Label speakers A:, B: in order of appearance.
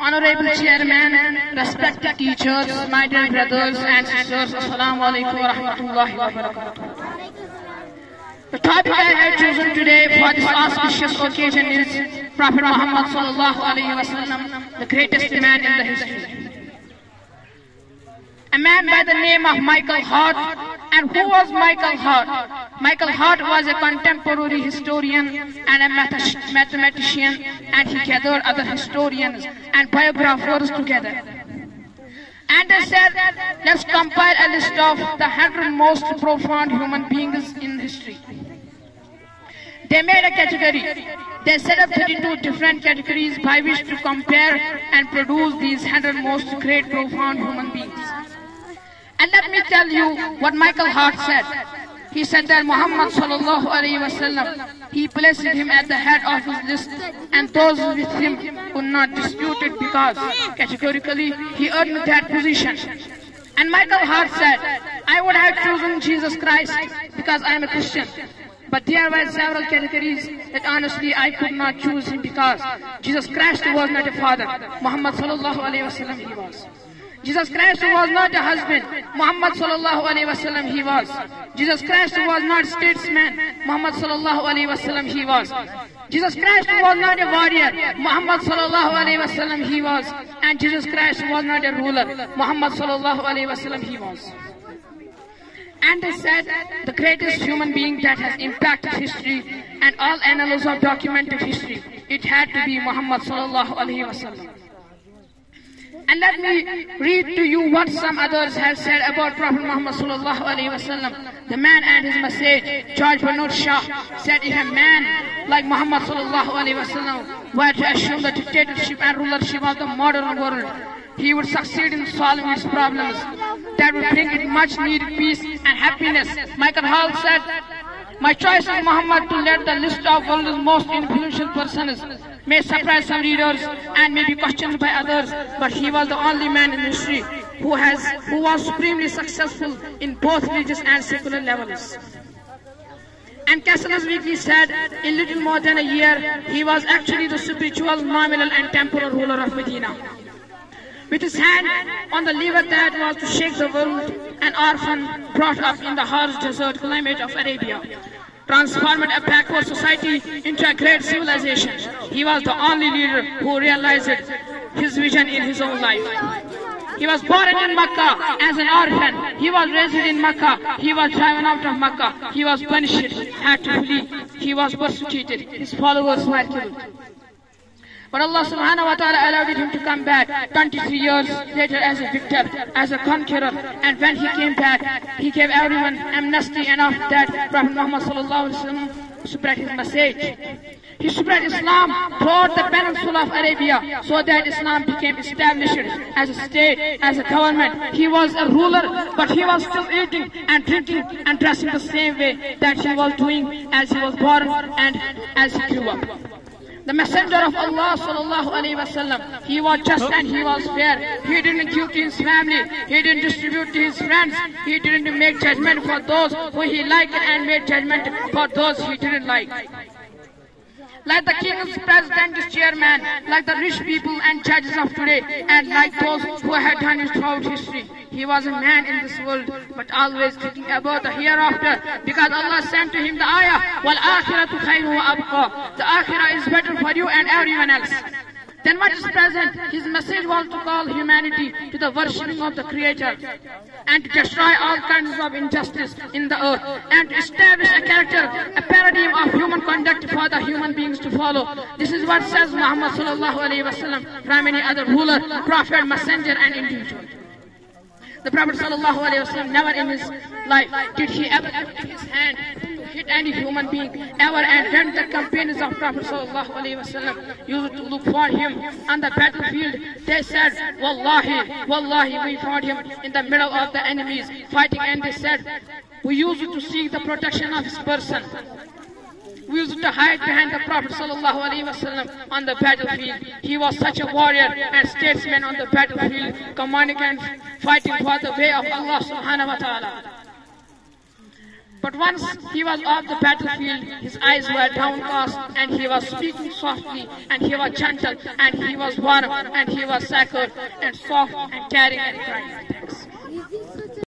A: Honorable Chairman, respected teachers, my dear brothers and sisters, Assalamu alaikum wa rahmatullahi wa barakatuh. The topic I have chosen today for this auspicious occasion is Prophet Muhammad sallallahu alaihi wasallam, the greatest man in the history. A man by the name of Michael Hart. And who was Michael Hart? Michael Hart was a contemporary historian and a mathematician, and he gathered other historians and biographers together. And they said, let's compile a list of the 100 most profound human beings in history. They made a category. They set up 32 different categories by which to compare and produce these 100 most great profound human beings. And let me tell you what Michael Hart said. He said that Muhammad sallallahu alaihi wasallam, he placed him at the head of his list, and those with him could not dispute it because categorically he earned that position. And Michael Hart said, I would have chosen Jesus Christ because I am a Christian. But there were several categories that honestly I could not choose him because Jesus Christ was not a father. Muhammad sallallahu alaihi wasallam he was. Jesus Christ was not a husband. Muhammad sallallahu alaihi wasallam he was. Jesus Christ was not a statesman. Muhammad sallallahu alaihi wasallam he was. Jesus Christ was not a warrior. Muhammad sallallahu alaihi wasallam he was. And Jesus Christ was not a ruler. Muhammad sallallahu alaihi wasallam he was. And they said the greatest human being that has impacted history and all annals of documented history, it had to be Muhammad sallallahu alaihi wasallam. And let me read to you what some others have said about Prophet Muhammad sallallahu alaihi wasallam. The man and his message, George Bernard Shaw, said if a man like Muhammad sallallahu alaihi wasallam were to assume the dictatorship and rulership of the modern world, he would succeed in solving its problems. That would bring it much needed peace and happiness. Michael Hall said, my choice of Muhammad to lead the list of world's most influential persons may surprise some readers and may be questioned by others, but he was the only man in history who was supremely successful in both religious and secular levels. And Cassius Weekly said, in little more than a year, he was actually the spiritual, nominal and temporal ruler of Medina. With his hand on the lever that was to shake the world, an orphan brought up in the harsh desert climate of Arabia transformed a backward society into a great civilization. He was the only leader who realized his vision in his own life. He was born in Makkah as an orphan. He was raised in Makkah. He was driven out of Makkah. He was punished, had to flee. He was persecuted. His followers were killed. But Allah subhanahu wa ta'ala allowed him to come back 23 years later as a victor, as a conqueror. And when he came back, he gave everyone amnesty, and after that, Prophet Muhammad sallallahu alaihi wasallam spread his message. He spread Islam throughout the peninsula of Arabia so that Islam became established as a state, as a government. He was a ruler, but he was still eating and drinking and dressing the same way that he was doing as he was born and as he grew up. The messenger of Allah sallallahu alaihi wasallam, he was just and he was fair. He didn't give to his family, he didn't distribute to his friends, he didn't make judgment for those who he liked and made judgment for those he didn't like. Like the kings, presidents, chairman, like the rich people and judges of today, and like those who had done it throughout history. He was a man in this world, but always thinking about the hereafter, because Allah sent to him the ayah, وَالْآخِرَةُ خَيْرٌ وَأَبْقَى. The akhirah is better for you and everyone else. Then what is present? His message was to call humanity to the worshipping of the Creator and to destroy all kinds of injustice in the earth and to establish a character, a paradigm of human conduct for the human beings to follow. This is what says Muhammad sallallahu alaihi wasallam from any other ruler, prophet, messenger and individual. The Prophet sallallahu alaihi wasallam never in his life did he ever lift his hand to hit any human being ever, and when the companions of Prophet sallallahu alaihi wasallam used to look for him on the battlefield, they said, Wallahi, Wallahi, we found him in the middle of the enemies fighting, and they said, we used to seek the protection of his person. We used to hide behind the Prophet sallallahu alaihi wasallam on the battlefield. He was such a warrior and statesman on the battlefield, commanding and fighting for the way of Allah subhanahu wa ta'ala. But once he was off the battlefield, his eyes were downcast, and he was speaking softly, and he was gentle, and he was warm, and he was sacred, and soft, and caring, and kind.